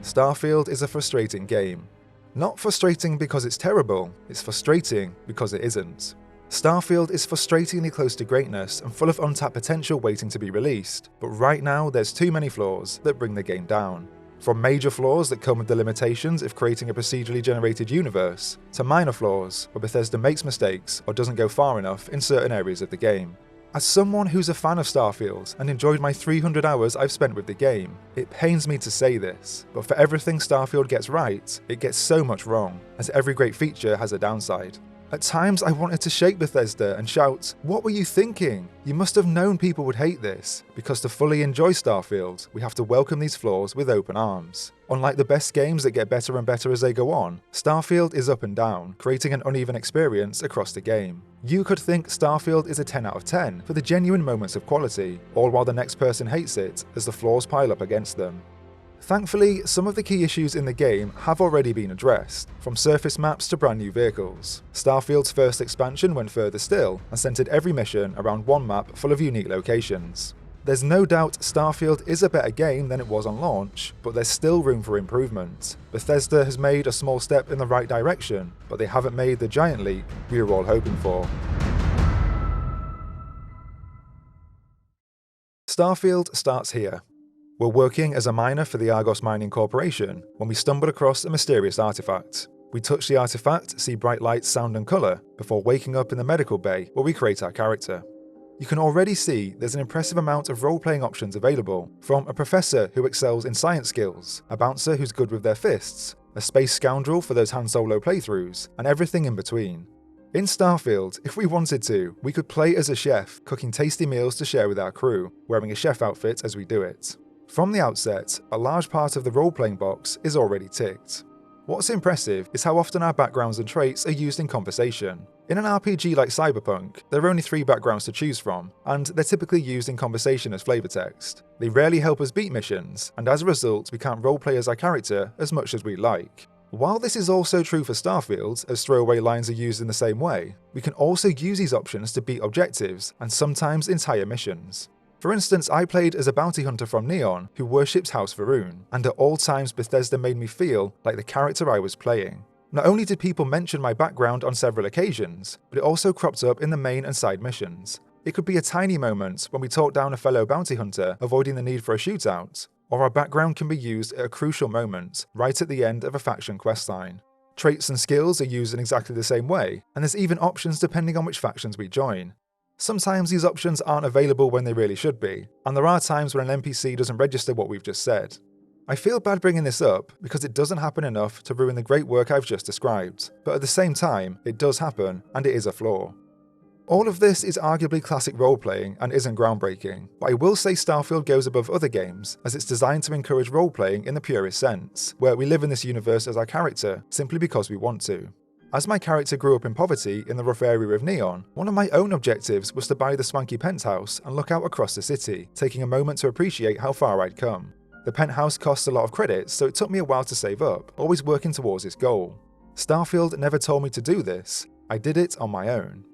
Starfield is a frustrating game. Not frustrating because it's terrible, it's frustrating because it isn't. Starfield is frustratingly close to greatness and full of untapped potential waiting to be released, but right now there's too many flaws that bring the game down. From major flaws that come with the limitations of creating a procedurally generated universe, to minor flaws where Bethesda makes mistakes or doesn't go far enough in certain areas of the game. As someone who's a fan of Starfield and enjoyed my 300 hours I've spent with the game, it pains me to say this, but for everything Starfield gets right, it gets so much wrong, as every great feature has a downside. At times I wanted to shake Bethesda and shout, "What were you thinking? You must have known people would hate this," because to fully enjoy Starfield, we have to welcome these flaws with open arms. Unlike the best games that get better and better as they go on, Starfield is up and down, creating an uneven experience across the game. You could think Starfield is a 10 out of 10 for the genuine moments of quality, all while the next person hates it as the flaws pile up against them. Thankfully, some of the key issues in the game have already been addressed, from surface maps to brand new vehicles. Starfield's first expansion went further still, and centered every mission around one map full of unique locations. There's no doubt Starfield is a better game than it was on launch, but there's still room for improvement. Bethesda has made a small step in the right direction, but they haven't made the giant leap we were all hoping for. Starfield starts here. We're working as a miner for the Argos Mining Corporation when we stumble across a mysterious artifact. We touch the artifact, see bright lights, sound and colour, before waking up in the medical bay where we create our character. You can already see there's an impressive amount of role-playing options available, from a professor who excels in science skills, a bouncer who's good with their fists, a space scoundrel for those Han Solo playthroughs, and everything in between. In Starfield, if we wanted to, we could play as a chef, cooking tasty meals to share with our crew, wearing a chef outfit as we do it. From the outset, a large part of the role-playing box is already ticked. What's impressive is how often our backgrounds and traits are used in conversation. In an RPG like Cyberpunk, there are only 3 backgrounds to choose from, and they're typically used in conversation as flavor text. They rarely help us beat missions, and as a result we can't roleplay as our character as much as we like. While this is also true for Starfield, as throwaway lines are used in the same way, we can also use these options to beat objectives, and sometimes entire missions. For instance, I played as a bounty hunter from Neon who worships House Varun, and at all times Bethesda made me feel like the character I was playing. Not only did people mention my background on several occasions, but it also cropped up in the main and side missions. It could be a tiny moment when we talk down a fellow bounty hunter, avoiding the need for a shootout, or our background can be used at a crucial moment, right at the end of a faction questline. Traits and skills are used in exactly the same way, and there's even options depending on which factions we join. Sometimes these options aren't available when they really should be, and there are times when an NPC doesn't register what we've just said. I feel bad bringing this up because it doesn't happen enough to ruin the great work I've just described, but at the same time, it does happen, and it is a flaw. All of this is arguably classic role-playing and isn't groundbreaking, but I will say Starfield goes above other games as it's designed to encourage role-playing in the purest sense, where we live in this universe as our character simply because we want to. As my character grew up in poverty in the rough area of Neon, one of my own objectives was to buy the swanky penthouse and look out across the city, taking a moment to appreciate how far I'd come. The penthouse costs a lot of credits, so it took me a while to save up, always working towards its goal. Starfield never told me to do this, I did it on my own.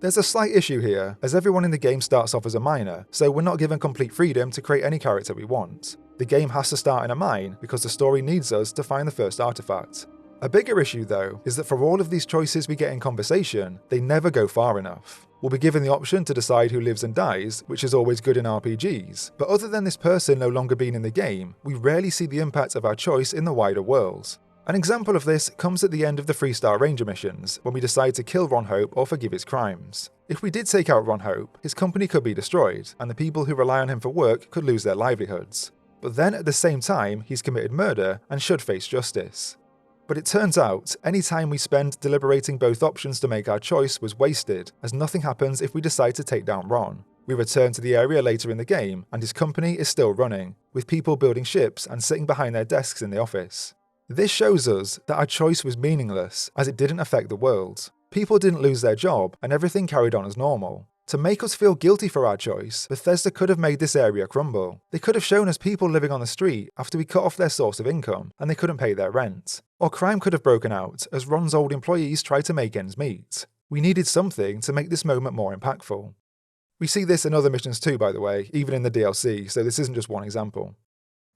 There's a slight issue here, as everyone in the game starts off as a miner, so we're not given complete freedom to create any character we want. The game has to start in a mine because the story needs us to find the first artifact. A bigger issue though, is that for all of these choices we get in conversation, they never go far enough. We'll be given the option to decide who lives and dies, which is always good in RPGs, but other than this person no longer being in the game, we rarely see the impact of our choice in the wider world. An example of this comes at the end of the 3-star Ranger missions, when we decide to kill Ron Hope or forgive his crimes. If we did take out Ron Hope, his company could be destroyed, and the people who rely on him for work could lose their livelihoods. But then at the same time, he's committed murder and should face justice. But it turns out, any time we spend deliberating both options to make our choice was wasted, as nothing happens if we decide to take down Ron. We return to the area later in the game, and his company is still running, with people building ships and sitting behind their desks in the office. This shows us that our choice was meaningless, as it didn't affect the world. People didn't lose their job, and everything carried on as normal. To make us feel guilty for our choice, Bethesda could have made this area crumble. They could have shown us people living on the street after we cut off their source of income and they couldn't pay their rent. Or crime could have broken out as Ron's old employees tried to make ends meet. We needed something to make this moment more impactful. We see this in other missions too, by the way, even in the DLC, so this isn't just one example.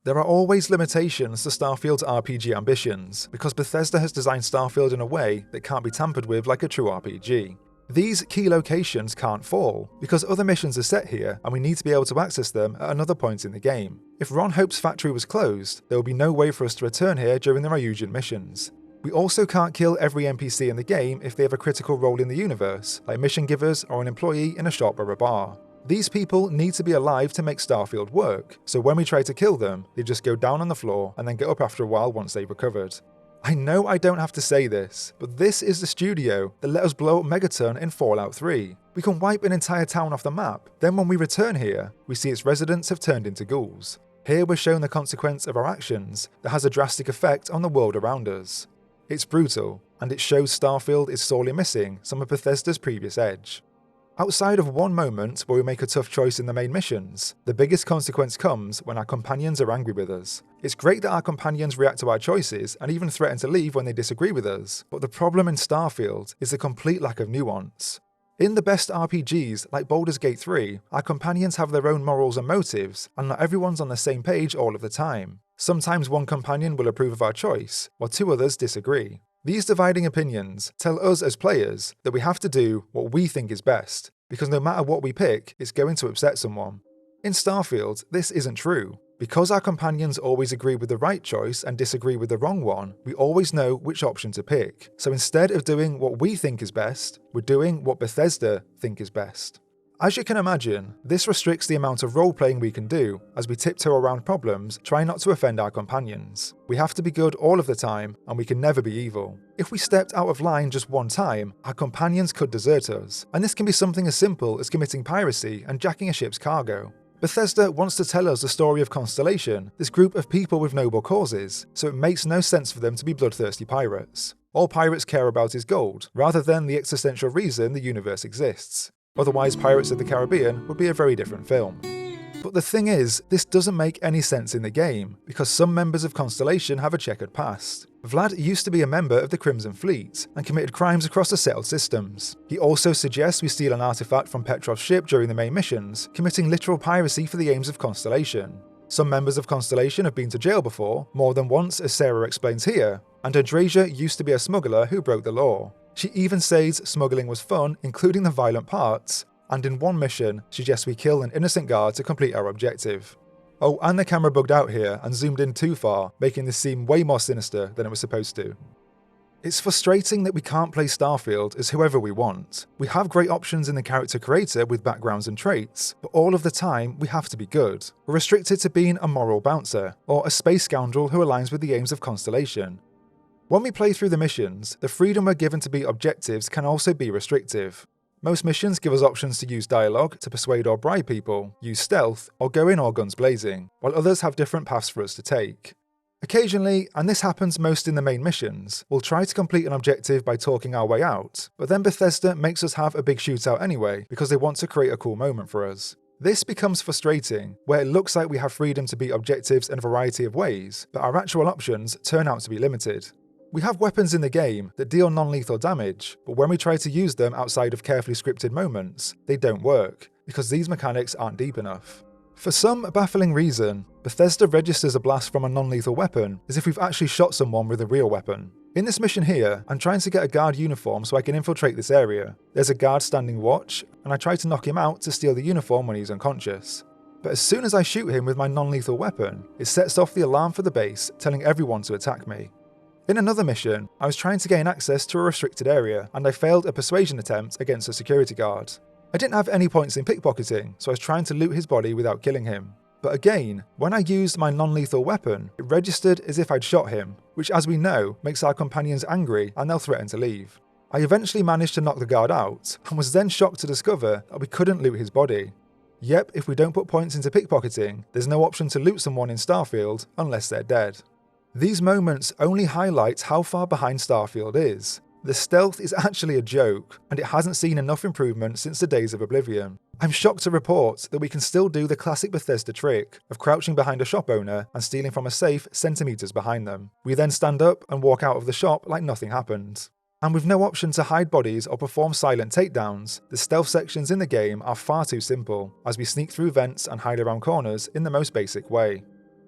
There are always limitations to Starfield's RPG ambitions, because Bethesda has designed Starfield in a way that can't be tampered with like a true RPG. These key locations can't fall, because other missions are set here and we need to be able to access them at another point in the game. If Ron Hope's factory was closed, there will be no way for us to return here during the Ryujin missions. We also can't kill every NPC in the game if they have a critical role in the universe, like mission givers or an employee in a shop or a bar. These people need to be alive to make Starfield work, so when we try to kill them, they just go down on the floor and then get up after a while once they've recovered. I know I don't have to say this, but this is the studio that let us blow up Megaton in Fallout 3. We can wipe an entire town off the map, then when we return here, we see its residents have turned into ghouls. Here we're shown the consequence of our actions that has a drastic effect on the world around us. It's brutal, and it shows Starfield is sorely missing some of Bethesda's previous edge. Outside of one moment where we make a tough choice in the main missions, the biggest consequence comes when our companions are angry with us. It's great that our companions react to our choices and even threaten to leave when they disagree with us, but the problem in Starfield is the complete lack of nuance. In the best RPGs, like Baldur's Gate 3, our companions have their own morals and motives, and not everyone's on the same page all of the time. Sometimes one companion will approve of our choice, while two others disagree. These dividing opinions tell us as players that we have to do what we think is best, because no matter what we pick, it's going to upset someone. In Starfield, this isn't true. Because our companions always agree with the right choice and disagree with the wrong one, we always know which option to pick. So instead of doing what we think is best, we're doing what Bethesda think is best. As you can imagine, this restricts the amount of role-playing we can do, as we tiptoe around problems, trying not to offend our companions. We have to be good all of the time, and we can never be evil. If we stepped out of line just one time, our companions could desert us, and this can be something as simple as committing piracy and jacking a ship's cargo. Bethesda wants to tell us the story of Constellation, this group of people with noble causes, so it makes no sense for them to be bloodthirsty pirates. All pirates care about is gold, rather than the existential reason the universe exists. Otherwise, Pirates of the Caribbean would be a very different film. But the thing is, this doesn't make any sense in the game, because some members of Constellation have a checkered past. Vlad used to be a member of the Crimson Fleet, and committed crimes across the settled systems. He also suggests we steal an artifact from Petrov's ship during the main missions, committing literal piracy for the aims of Constellation. Some members of Constellation have been to jail before, more than once as Sarah explains here, and Andreas used to be a smuggler who broke the law. She even says smuggling was fun, including the violent parts, and in one mission, suggests we kill an innocent guard to complete our objective. Oh, and the camera bugged out here and zoomed in too far, making this seem way more sinister than it was supposed to. It's frustrating that we can't play Starfield as whoever we want. We have great options in the character creator with backgrounds and traits, but all of the time we have to be good. We're restricted to being a moral bouncer, or a space scoundrel who aligns with the aims of Constellation. When we play through the missions, the freedom we're given to beat objectives can also be restrictive. Most missions give us options to use dialogue, to persuade or bribe people, use stealth, or go in all guns blazing, while others have different paths for us to take. Occasionally, and this happens most in the main missions, we'll try to complete an objective by talking our way out, but then Bethesda makes us have a big shootout anyway because they want to create a cool moment for us. This becomes frustrating, where it looks like we have freedom to beat objectives in a variety of ways, but our actual options turn out to be limited. We have weapons in the game that deal non-lethal damage, but when we try to use them outside of carefully scripted moments, they don't work, because these mechanics aren't deep enough. For some baffling reason, Bethesda registers a blast from a non-lethal weapon as if we've actually shot someone with a real weapon. In this mission here, I'm trying to get a guard uniform so I can infiltrate this area. There's a guard standing watch, and I try to knock him out to steal the uniform when he's unconscious. But as soon as I shoot him with my non-lethal weapon, it sets off the alarm for the base, telling everyone to attack me. In another mission, I was trying to gain access to a restricted area, and I failed a persuasion attempt against a security guard. I didn't have any points in pickpocketing, so I was trying to loot his body without killing him. But again, when I used my non-lethal weapon, it registered as if I'd shot him, which as we know, makes our companions angry and they'll threaten to leave. I eventually managed to knock the guard out, and was then shocked to discover that we couldn't loot his body. Yep, if we don't put points into pickpocketing, there's no option to loot someone in Starfield unless they're dead. These moments only highlight how far behind Starfield is. The stealth is actually a joke, and it hasn't seen enough improvement since the days of Oblivion. I'm shocked to report that we can still do the classic Bethesda trick of crouching behind a shop owner and stealing from a safe centimetres behind them. We then stand up and walk out of the shop like nothing happened. And with no option to hide bodies or perform silent takedowns, the stealth sections in the game are far too simple, as we sneak through vents and hide around corners in the most basic way.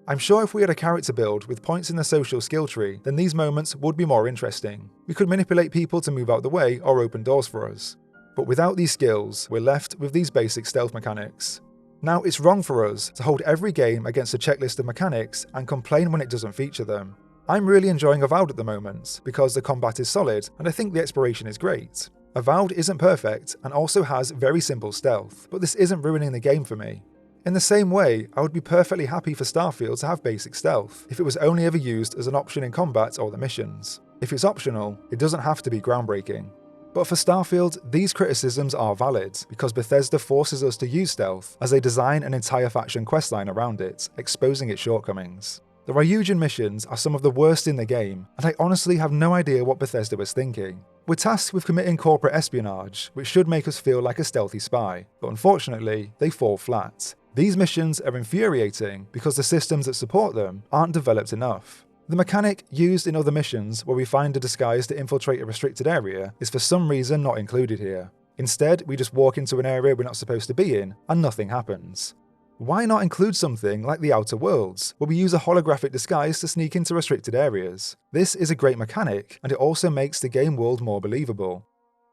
I'm sure if we had a character build with points in the social skill tree, then these moments would be more interesting. We could manipulate people to move out the way or open doors for us. But without these skills, we're left with these basic stealth mechanics. Now, it's wrong for us to hold every game against a checklist of mechanics and complain when it doesn't feature them. I'm really enjoying Avowed at the moment, because the combat is solid and I think the exploration is great. Avowed isn't perfect and also has very simple stealth, but this isn't ruining the game for me. In the same way, I would be perfectly happy for Starfield to have basic stealth, if it was only ever used as an option in combat or the missions. If it's optional, it doesn't have to be groundbreaking. But for Starfield, these criticisms are valid, because Bethesda forces us to use stealth as they design an entire faction questline around it, exposing its shortcomings. The Ryujin missions are some of the worst in the game, and I honestly have no idea what Bethesda was thinking. We're tasked with committing corporate espionage, which should make us feel like a stealthy spy, but unfortunately, they fall flat. These missions are infuriating because the systems that support them aren't developed enough. The mechanic used in other missions where we find a disguise to infiltrate a restricted area is for some reason not included here. Instead, we just walk into an area we're not supposed to be in, and nothing happens. Why not include something like the Outer Worlds, where we use a holographic disguise to sneak into restricted areas? This is a great mechanic, and it also makes the game world more believable.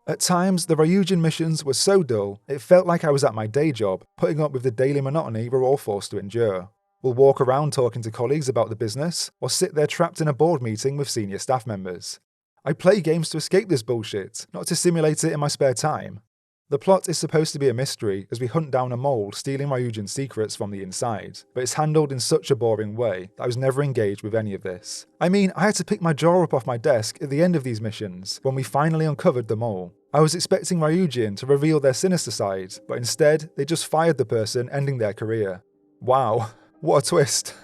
At times, the Ryujin missions were so dull, it felt like I was at my day job, putting up with the daily monotony we're all forced to endure. We'll walk around talking to colleagues about the business, or sit there trapped in a board meeting with senior staff members. I play games to escape this bullshit, not to simulate it in my spare time. The plot is supposed to be a mystery as we hunt down a mole stealing Ryujin's secrets from the inside, but it's handled in such a boring way that I was never engaged with any of this. I mean, I had to pick my jaw up off my desk at the end of these missions when we finally uncovered the mole. I was expecting Ryujin to reveal their sinister side, but instead they just fired the person, ending their career. Wow, what a twist.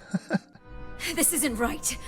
This isn't right.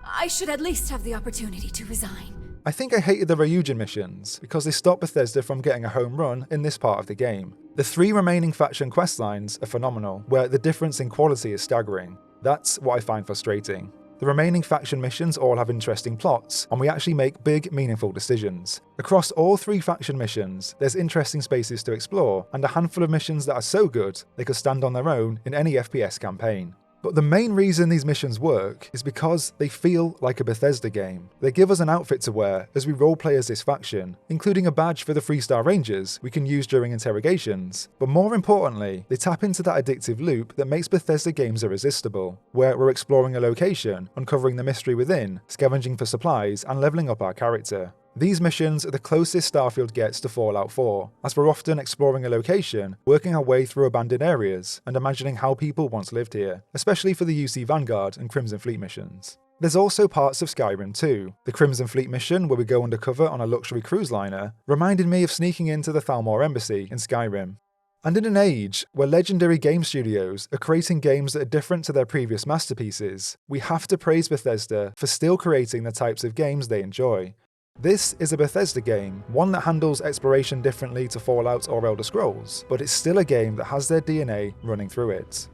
I should at least have the opportunity to resign. I think I hated the Ryujin missions because they stopped Bethesda from getting a home run in this part of the game. The 3 remaining faction questlines are phenomenal, where the difference in quality is staggering. That's what I find frustrating. The remaining faction missions all have interesting plots, and we actually make big, meaningful decisions. Across all 3 faction missions, there's interesting spaces to explore, and a handful of missions that are so good they could stand on their own in any FPS campaign. But the main reason these missions work is because they feel like a Bethesda game. They give us an outfit to wear as we roleplay as this faction, including a badge for the 3-star Rangers we can use during interrogations. But more importantly, they tap into that addictive loop that makes Bethesda games irresistible, where we're exploring a location, uncovering the mystery within, scavenging for supplies, and leveling up our character. These missions are the closest Starfield gets to Fallout 4, as we're often exploring a location, working our way through abandoned areas, and imagining how people once lived here, especially for the UC Vanguard and Crimson Fleet missions. There's also parts of Skyrim too. The Crimson Fleet mission, where we go undercover on a luxury cruise liner, reminded me of sneaking into the Thalmor Embassy in Skyrim. And in an age where legendary game studios are creating games that are different to their previous masterpieces, we have to praise Bethesda for still creating the types of games they enjoy. This is a Bethesda game, one that handles exploration differently to Fallout or Elder Scrolls, but it's still a game that has their DNA running through it.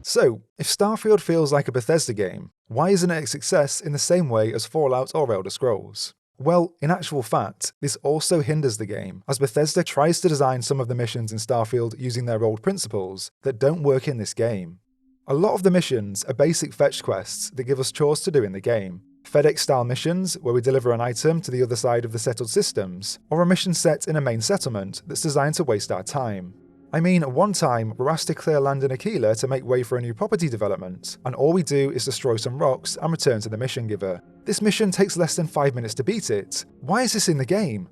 So, if Starfield feels like a Bethesda game, why isn't it a success in the same way as Fallout or Elder Scrolls? Well, in actual fact, this also hinders the game, as Bethesda tries to design some of the missions in Starfield using their old principles that don't work in this game. A lot of the missions are basic fetch quests that give us chores to do in the game. FedEx-style missions, where we deliver an item to the other side of the settled systems, or a mission set in a main settlement that's designed to waste our time. I mean, one time, we're asked to clear land in Aquila to make way for a new property development, and all we do is destroy some rocks and return to the mission giver. This mission takes less than 5 minutes to beat it. Why is this in the game?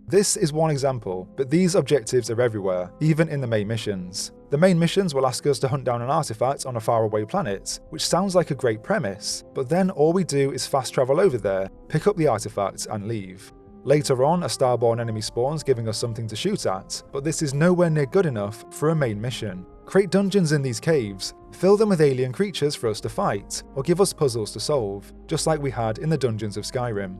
This is one example, but these objectives are everywhere, even in the main missions. The main missions will ask us to hunt down an artifact on a faraway planet, which sounds like a great premise, but then all we do is fast travel over there, pick up the artifact and leave. Later on, a starborn enemy spawns, giving us something to shoot at, but this is nowhere near good enough for a main mission. Create dungeons in these caves, fill them with alien creatures for us to fight, or give us puzzles to solve, just like we had in the dungeons of Skyrim.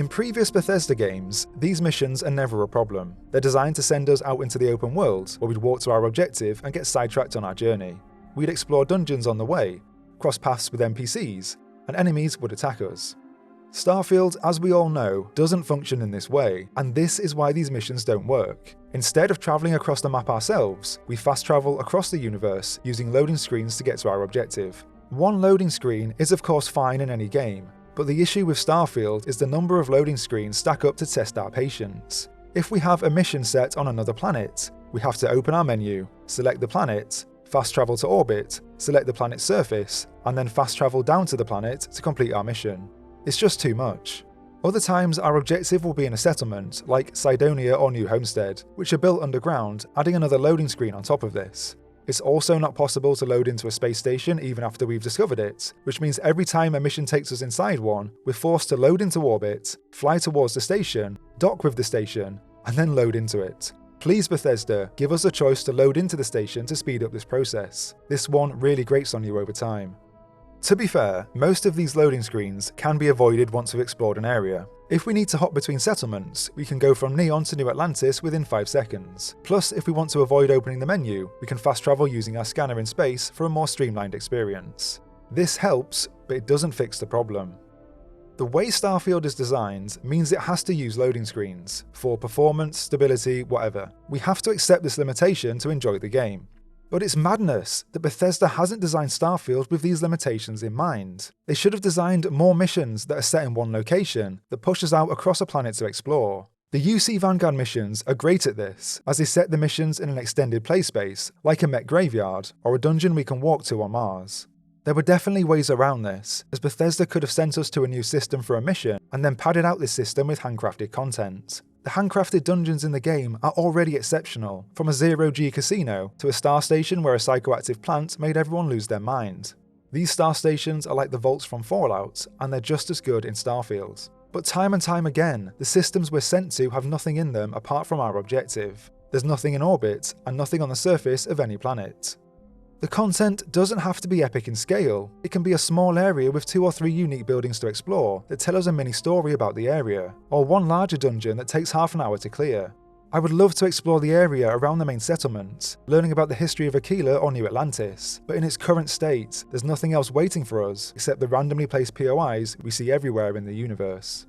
In previous Bethesda games, these missions are never a problem. They're designed to send us out into the open world, where we'd walk to our objective and get sidetracked on our journey. We'd explore dungeons on the way, cross paths with NPCs, and enemies would attack us. Starfield, as we all know, doesn't function in this way, and this is why these missions don't work. Instead of travelling across the map ourselves, we fast travel across the universe using loading screens to get to our objective. One loading screen is of course fine in any game, but the issue with Starfield is the number of loading screens stack up to test our patience. If we have a mission set on another planet, we have to open our menu, select the planet, fast travel to orbit, select the planet's surface, and then fast travel down to the planet to complete our mission. It's just too much. Other times our objective will be in a settlement, like Cydonia or New Homestead, which are built underground, adding another loading screen on top of this. It's also not possible to load into a space station even after we've discovered it, which means every time a mission takes us inside one, we're forced to load into orbit, fly towards the station, dock with the station, and then load into it. Please Bethesda, give us a choice to load into the station to speed up this process. This one really grates on you over time. To be fair, most of these loading screens can be avoided once we've explored an area. If we need to hop between settlements, we can go from Neon to New Atlantis within 5 seconds. Plus, if we want to avoid opening the menu, we can fast travel using our scanner in space for a more streamlined experience. This helps, but it doesn't fix the problem. The way Starfield is designed means it has to use loading screens, for performance, stability, whatever. We have to accept this limitation to enjoy the game. But it's madness that Bethesda hasn't designed Starfield with these limitations in mind. They should have designed more missions that are set in one location, that push us out across a planet to explore. The UC Vanguard missions are great at this, as they set the missions in an extended play space, like a mech graveyard, or a dungeon we can walk to on Mars. There were definitely ways around this, as Bethesda could have sent us to a new system for a mission, and then padded out this system with handcrafted content. The handcrafted dungeons in the game are already exceptional, from a zero-G casino to a star station where a psychoactive plant made everyone lose their mind. These star stations are like the vaults from Fallout, and they're just as good in Starfield. But time and time again, the systems we're sent to have nothing in them apart from our objective. There's nothing in orbit, and nothing on the surface of any planet. The content doesn't have to be epic in scale. It can be a small area with 2 or 3 unique buildings to explore that tell us a mini story about the area, or one larger dungeon that takes half an hour to clear. I would love to explore the area around the main settlement, learning about the history of Aquila or New Atlantis, but in its current state, there's nothing else waiting for us except the randomly placed POIs we see everywhere in the universe.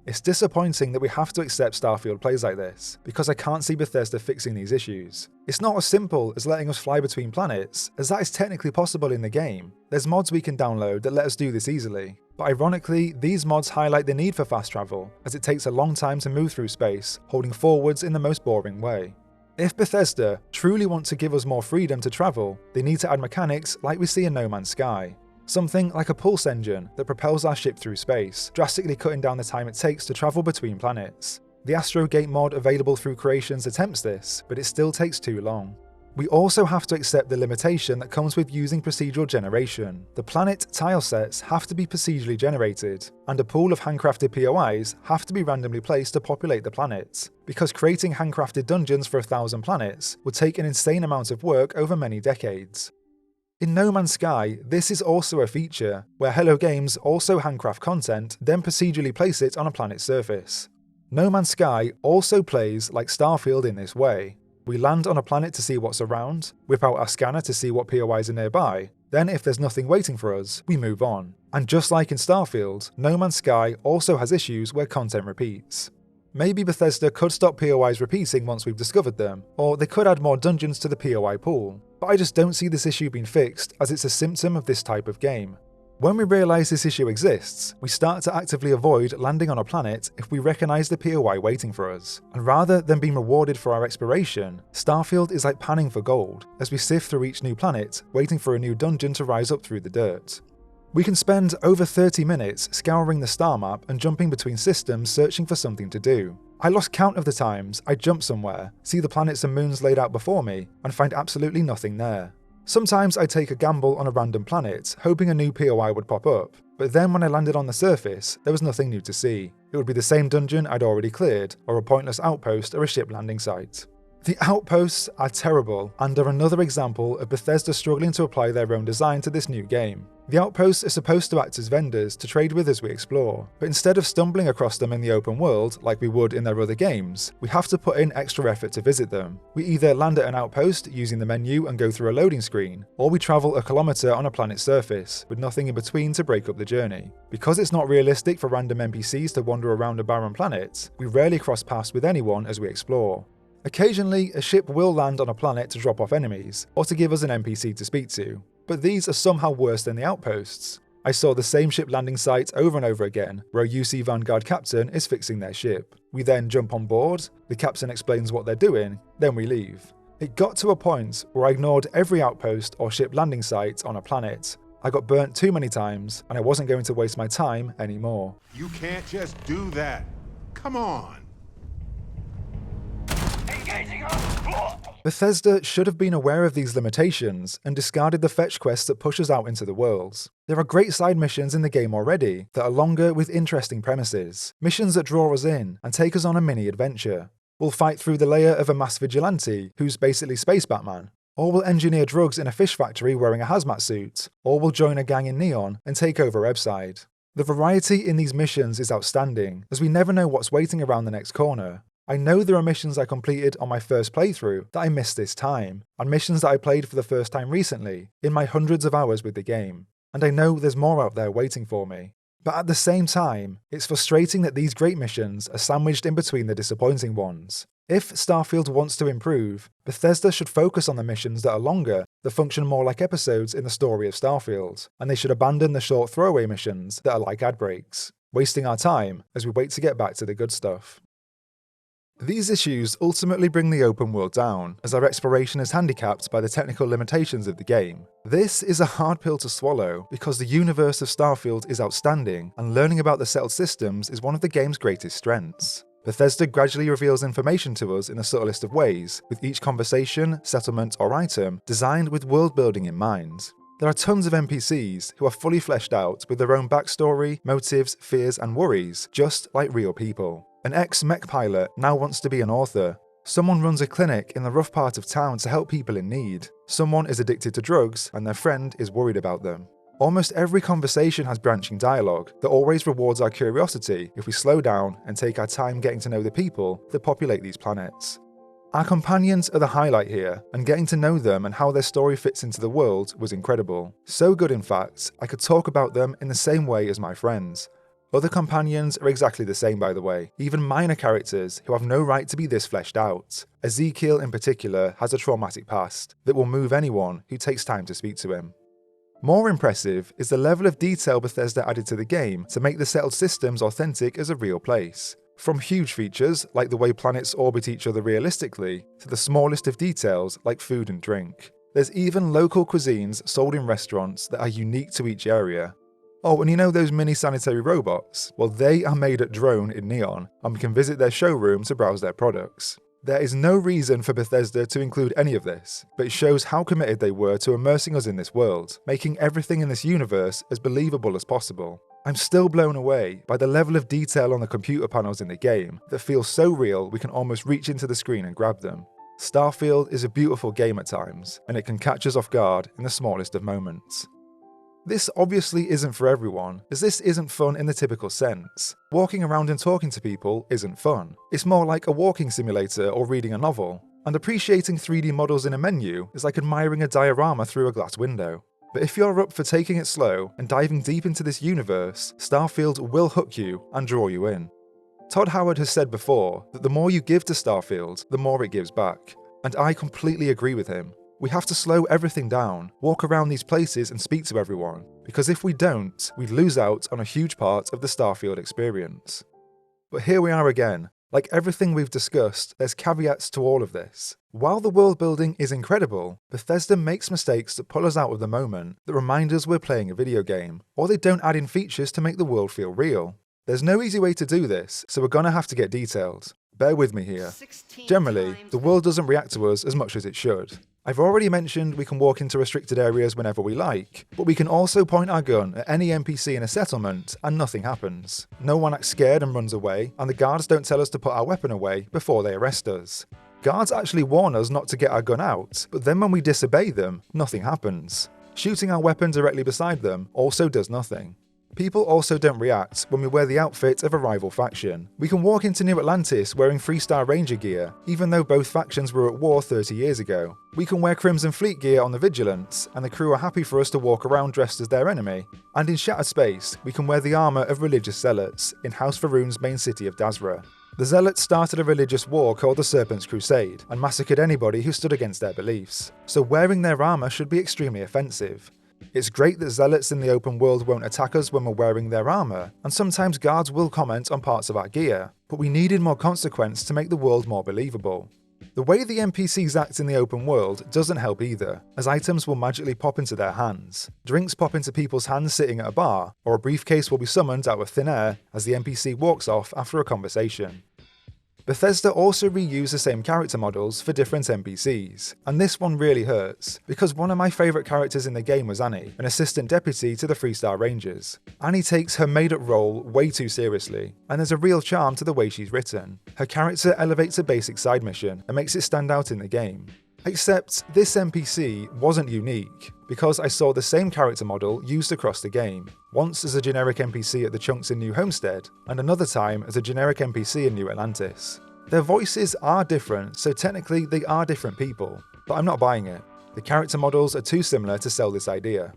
It's disappointing that we have to accept Starfield plays like this, because I can't see Bethesda fixing these issues. It's not as simple as letting us fly between planets, as that is technically possible in the game. There's mods we can download that let us do this easily, but ironically, these mods highlight the need for fast travel, as it takes a long time to move through space, holding forwards in the most boring way. If Bethesda truly want to give us more freedom to travel, they need to add mechanics like we see in No Man's Sky. Something like a pulse engine that propels our ship through space, drastically cutting down the time it takes to travel between planets. The Astrogate mod available through Creations attempts this, but it still takes too long. We also have to accept the limitation that comes with using procedural generation. The planet tile sets have to be procedurally generated, and a pool of handcrafted POIs have to be randomly placed to populate the planets, because creating handcrafted dungeons for 1,000 planets would take an insane amount of work over many decades. In No Man's Sky, this is also a feature, where Hello Games also handcraft content, then procedurally place it on a planet's surface. No Man's Sky also plays like Starfield in this way. We land on a planet to see what's around, whip out our scanner to see what POIs are nearby, then if there's nothing waiting for us, we move on. And just like in Starfield, No Man's Sky also has issues where content repeats. Maybe Bethesda could stop POIs repeating once we've discovered them, or they could add more dungeons to the POI pool, but I just don't see this issue being fixed as it's a symptom of this type of game. When we realise this issue exists, we start to actively avoid landing on a planet if we recognise the POI waiting for us, and rather than being rewarded for our exploration, Starfield is like panning for gold as we sift through each new planet, waiting for a new dungeon to rise up through the dirt. We can spend over 30 minutes scouring the star map and jumping between systems searching for something to do. I lost count of the times I jump somewhere, see the planets and moons laid out before me, and find absolutely nothing there. Sometimes I take a gamble on a random planet, hoping a new POI would pop up, but then when I landed on the surface, there was nothing new to see. It would be the same dungeon I'd already cleared, or a pointless outpost or a ship landing site. The outposts are terrible and are another example of Bethesda struggling to apply their own design to this new game. The outposts are supposed to act as vendors to trade with as we explore, but instead of stumbling across them in the open world like we would in their other games, we have to put in extra effort to visit them. We either land at an outpost using the menu and go through a loading screen, or we travel a kilometre on a planet's surface, with nothing in between to break up the journey. Because it's not realistic for random NPCs to wander around a barren planet, we rarely cross paths with anyone as we explore. Occasionally, a ship will land on a planet to drop off enemies, or to give us an NPC to speak to, but these are somehow worse than the outposts. I saw the same ship landing site over and over again, where a UC Vanguard captain is fixing their ship. We then jump on board, the captain explains what they're doing, then we leave. It got to a point where I ignored every outpost or ship landing site on a planet. I got burnt too many times, and I wasn't going to waste my time anymore. You can't just do that. Come on. Bethesda should have been aware of these limitations and discarded the fetch quests that push us out into the worlds. There are great side missions in the game already that are longer with interesting premises, missions that draw us in and take us on a mini adventure. We'll fight through the lair of a mass vigilante who's basically Space Batman, or we'll engineer drugs in a fish factory wearing a hazmat suit, or we'll join a gang in Neon and take over Ebside. The variety in these missions is outstanding, as we never know what's waiting around the next corner. I know there are missions I completed on my first playthrough that I missed this time, and missions that I played for the first time recently, in my hundreds of hours with the game, and I know there's more out there waiting for me. But at the same time, it's frustrating that these great missions are sandwiched in between the disappointing ones. If Starfield wants to improve, Bethesda should focus on the missions that are longer, that function more like episodes in the story of Starfield, and they should abandon the short throwaway missions that are like ad breaks, wasting our time as we wait to get back to the good stuff. These issues ultimately bring the open world down, as our exploration is handicapped by the technical limitations of the game. This is a hard pill to swallow, because the universe of Starfield is outstanding, and learning about the settled systems is one of the game's greatest strengths. Bethesda gradually reveals information to us in the subtlest of ways, with each conversation, settlement, or item designed with world building in mind. There are tons of NPCs who are fully fleshed out with their own backstory, motives, fears, and worries, just like real people. An ex-mech pilot now wants to be an author. Someone runs a clinic in the rough part of town to help people in need. Someone is addicted to drugs and their friend is worried about them. Almost every conversation has branching dialogue that always rewards our curiosity if we slow down and take our time getting to know the people that populate these planets. Our companions are the highlight here, and getting to know them and how their story fits into the world was incredible. So good in fact, I could talk about them in the same way as my friends. Other companions are exactly the same, by the way, even minor characters who have no right to be this fleshed out. Ezekiel in particular has a traumatic past that will move anyone who takes time to speak to him. More impressive is the level of detail Bethesda added to the game to make the settled systems authentic as a real place. From huge features, like the way planets orbit each other realistically, to the smallest of details like food and drink. There's even local cuisines sold in restaurants that are unique to each area. Oh, and you know those mini sanitary robots? Well, they are made at Drone in Neon, and we can visit their showroom to browse their products. There is no reason for Bethesda to include any of this, but it shows how committed they were to immersing us in this world, making everything in this universe as believable as possible. I'm still blown away by the level of detail on the computer panels in the game that feel so real we can almost reach into the screen and grab them. Starfield is a beautiful game at times, and it can catch us off guard in the smallest of moments. This obviously isn't for everyone, as this isn't fun in the typical sense. Walking around and talking to people isn't fun. It's more like a walking simulator or reading a novel, and appreciating 3D models in a menu is like admiring a diorama through a glass window. But if you're up for taking it slow and diving deep into this universe, Starfield will hook you and draw you in. Todd Howard has said before that the more you give to Starfield, the more it gives back, and I completely agree with him. We have to slow everything down, walk around these places and speak to everyone, because if we don't, we'd lose out on a huge part of the Starfield experience. But here we are again. Like everything we've discussed, there's caveats to all of this. While the world building is incredible, Bethesda makes mistakes that pull us out of the moment, that remind us we're playing a video game, or they don't add in features to make the world feel real. There's no easy way to do this, so we're gonna have to get detailed. Bear with me here. Generally, the world doesn't react to us as much as it should. I've already mentioned we can walk into restricted areas whenever we like, but we can also point our gun at any NPC in a settlement and nothing happens. No one acts scared and runs away, and the guards don't tell us to put our weapon away before they arrest us. Guards actually warn us not to get our gun out, but then when we disobey them, nothing happens. Shooting our weapon directly beside them also does nothing. People also don't react when we wear the outfit of a rival faction. We can walk into New Atlantis wearing 3-star Ranger gear, even though both factions were at war 30 years ago. We can wear Crimson Fleet gear on the Vigilants, and the crew are happy for us to walk around dressed as their enemy. And in Shattered Space, we can wear the armour of religious zealots in House Faroon's main city of Dazra. The Zealots started a religious war called the Serpent's Crusade, and massacred anybody who stood against their beliefs. So wearing their armour should be extremely offensive. It's great that Zealots in the open world won't attack us when we're wearing their armour, and sometimes guards will comment on parts of our gear, but we needed more consequence to make the world more believable. The way the NPCs act in the open world doesn't help either, as items will magically pop into their hands, drinks pop into people's hands sitting at a bar, or a briefcase will be summoned out of thin air as the NPC walks off after a conversation. Bethesda also reused the same character models for different NPCs, and this one really hurts, because one of my favourite characters in the game was Annie, an assistant deputy to the 3-star Rangers. Annie takes her made-up role way too seriously, and there's a real charm to the way she's written. Her character elevates a basic side mission and makes it stand out in the game. Except this NPC wasn't unique, because I saw the same character model used across the game, once as a generic NPC at the Chunks in New Homestead, and another time as a generic NPC in New Atlantis. Their voices are different, so technically they are different people, but I'm not buying it. The character models are too similar to sell this idea.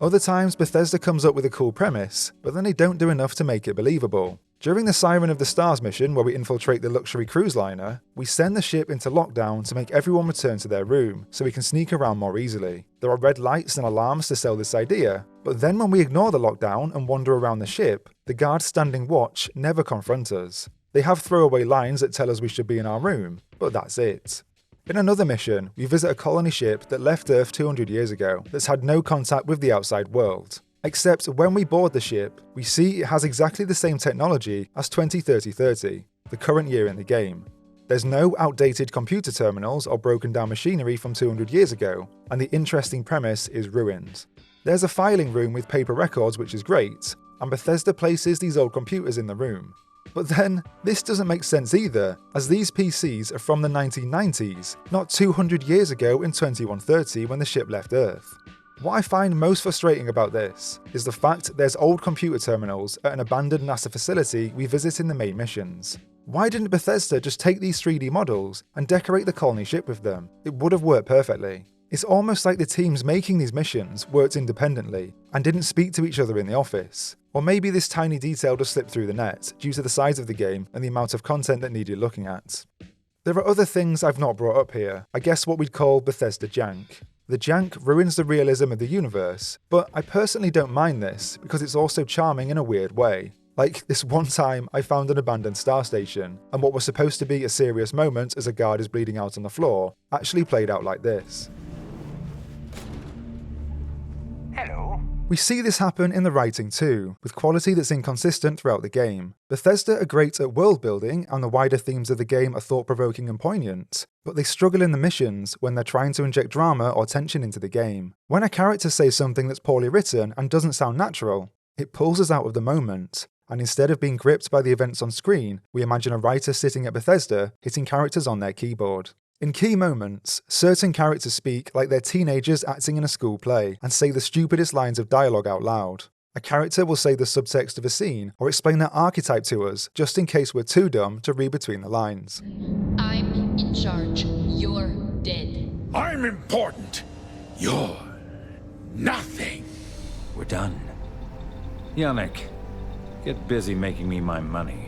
Other times Bethesda comes up with a cool premise, but then they don't do enough to make it believable. During the Siren of the Stars mission where we infiltrate the luxury cruise liner, we send the ship into lockdown to make everyone return to their room, so we can sneak around more easily. There are red lights and alarms to sell this idea, but then when we ignore the lockdown and wander around the ship, the guards standing watch never confront us. They have throwaway lines that tell us we should be in our room, but that's it. In another mission, we visit a colony ship that left Earth 200 years ago that's had no contact with the outside world. Except when we board the ship, we see it has exactly the same technology as 2030-30, the current year in the game. There's no outdated computer terminals or broken down machinery from 200 years ago, and the interesting premise is ruined. There's a filing room with paper records which is great, and Bethesda places these old computers in the room. But then, this doesn't make sense either, as these PCs are from the 1990s, not 200 years ago in 2130 when the ship left Earth. What I find most frustrating about this is the fact there's old computer terminals at an abandoned NASA facility we visit in the main missions. Why didn't Bethesda just take these 3D models and decorate the colony ship with them? It would have worked perfectly. It's almost like the teams making these missions worked independently and didn't speak to each other in the office. Or maybe this tiny detail just slipped through the net due to the size of the game and the amount of content that needed looking at. There are other things I've not brought up here, I guess what we'd call Bethesda jank. The jank ruins the realism of the universe, but I personally don't mind this because it's also charming in a weird way. Like this one time I found an abandoned star station, and what was supposed to be a serious moment as a guard is bleeding out on the floor actually played out like this. Hello. We see this happen in the writing too, with quality that's inconsistent throughout the game. Bethesda are great at world building and the wider themes of the game are thought-provoking and poignant, but they struggle in the missions when they're trying to inject drama or tension into the game. When a character says something that's poorly written and doesn't sound natural, it pulls us out of the moment, and instead of being gripped by the events on screen, we imagine a writer sitting at Bethesda hitting characters on their keyboard. In key moments, certain characters speak like they're teenagers acting in a school play and say the stupidest lines of dialogue out loud. A character will say the subtext of a scene or explain their archetype to us just in case we're too dumb to read between the lines. I'm in charge. You're dead. I'm important. You're nothing. We're done. Yannick, get busy making me my money.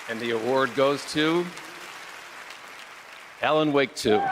And the award goes to Alan Wake 2.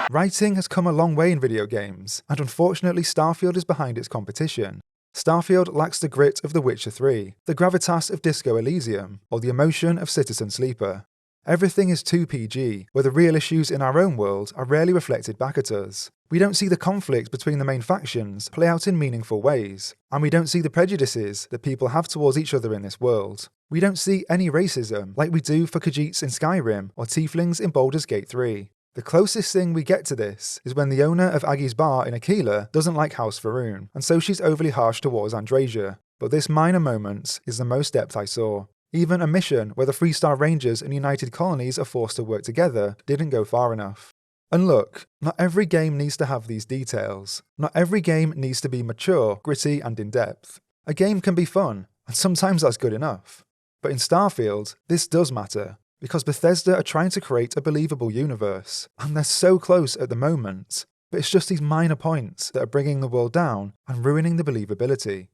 Writing has come a long way in video games, and unfortunately Starfield is behind its competition. Starfield lacks the grit of The Witcher 3, the gravitas of Disco Elysium, or the emotion of Citizen Sleeper. Everything is too PG, where the real issues in our own world are rarely reflected back at us. We don't see the conflict between the main factions play out in meaningful ways, and we don't see the prejudices that people have towards each other in this world. We don't see any racism like we do for Khajiits in Skyrim or Tieflings in Baldur's Gate 3. The closest thing we get to this is when the owner of Aggie's bar in Aquila doesn't like House Faroon, and so she's overly harsh towards Andreas. But this minor moment is the most depth I saw. Even a mission where the 3-star Rangers and United Colonies are forced to work together didn't go far enough. And look, not every game needs to have these details. Not every game needs to be mature, gritty, and in-depth. A game can be fun, and sometimes that's good enough. But in Starfield, this does matter, because Bethesda are trying to create a believable universe, and they're so close at the moment, but it's just these minor points that are bringing the world down and ruining the believability.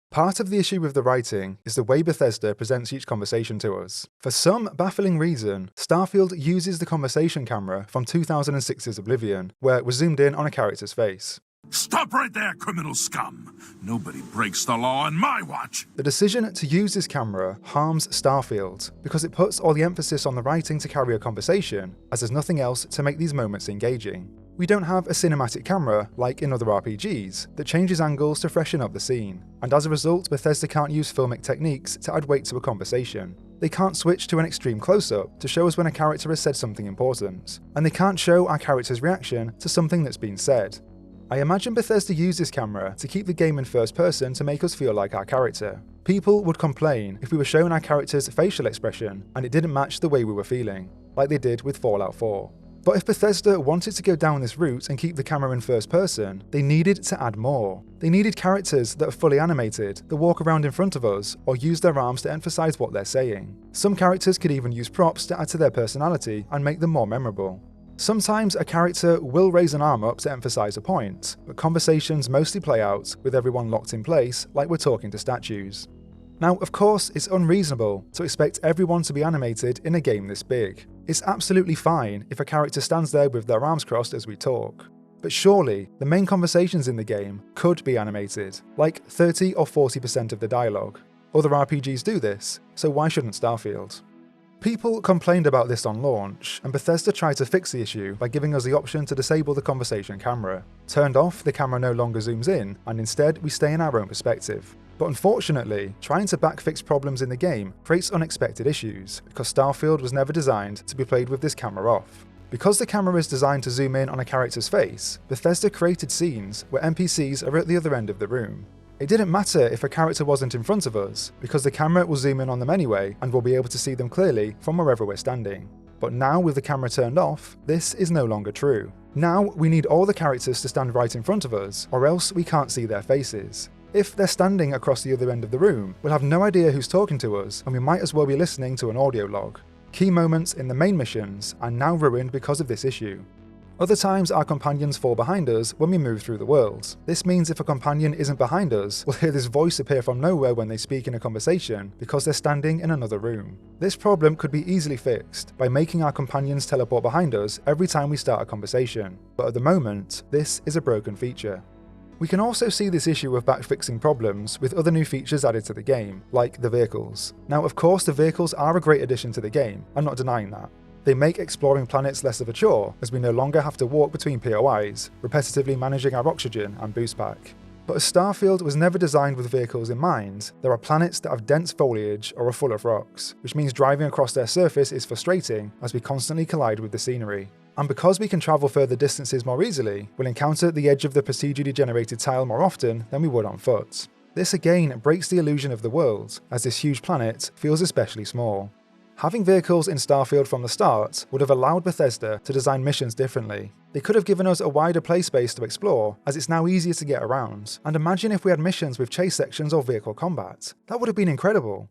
Part of the issue with the writing is the way Bethesda presents each conversation to us. For some baffling reason, Starfield uses the conversation camera from 2006's Oblivion, where it was zoomed in on a character's face. Stop right there, criminal scum! Nobody breaks the law on my watch! The decision to use this camera harms Starfield, because it puts all the emphasis on the writing to carry a conversation, as there's nothing else to make these moments engaging. We don't have a cinematic camera, like in other RPGs, that changes angles to freshen up the scene, and as a result Bethesda can't use filmic techniques to add weight to a conversation. They can't switch to an extreme close-up to show us when a character has said something important, and they can't show our character's reaction to something that's been said. I imagine Bethesda used this camera to keep the game in first person to make us feel like our character. People would complain if we were shown our character's facial expression and it didn't match the way we were feeling, like they did with Fallout 4. But if Bethesda wanted to go down this route and keep the camera in first person, they needed to add more. They needed characters that are fully animated, that walk around in front of us, or use their arms to emphasize what they're saying. Some characters could even use props to add to their personality and make them more memorable. Sometimes a character will raise an arm up to emphasize a point, but conversations mostly play out with everyone locked in place like we're talking to statues. Now, of course, it's unreasonable to expect everyone to be animated in a game this big. It's absolutely fine if a character stands there with their arms crossed as we talk. But surely, the main conversations in the game could be animated, like 30 or 40% of the dialogue. Other RPGs do this, so why shouldn't Starfield? People complained about this on launch, and Bethesda tried to fix the issue by giving us the option to disable the conversation camera. Turned off, the camera no longer zooms in, and instead we stay in our own perspective. But unfortunately, trying to backfix problems in the game creates unexpected issues, because Starfield was never designed to be played with this camera off. Because the camera is designed to zoom in on a character's face, Bethesda created scenes where NPCs are at the other end of the room. It didn't matter if a character wasn't in front of us, because the camera will zoom in on them anyway and we'll be able to see them clearly from wherever we're standing. But now with the camera turned off, this is no longer true. Now we need all the characters to stand right in front of us, or else we can't see their faces. If they're standing across the other end of the room, we'll have no idea who's talking to us, and we might as well be listening to an audio log. Key moments in the main missions are now ruined because of this issue. Other times our companions fall behind us when we move through the world. This means if a companion isn't behind us, we'll hear this voice appear from nowhere when they speak in a conversation because they're standing in another room. This problem could be easily fixed by making our companions teleport behind us every time we start a conversation, but at the moment, this is a broken feature. We can also see this issue of backfixing problems with other new features added to the game, like the vehicles. Now of course the vehicles are a great addition to the game, I'm not denying that. They make exploring planets less of a chore, as we no longer have to walk between POIs, repetitively managing our oxygen and boost pack. But as Starfield was never designed with vehicles in mind, there are planets that have dense foliage or are full of rocks, which means driving across their surface is frustrating as we constantly collide with the scenery. And because we can travel further distances more easily, we'll encounter the edge of the procedurally generated tile more often than we would on foot. This again breaks the illusion of the world, as this huge planet feels especially small. Having vehicles in Starfield from the start would have allowed Bethesda to design missions differently. They could have given us a wider play space to explore, as it's now easier to get around, and imagine if we had missions with chase sections or vehicle combat. That would have been incredible.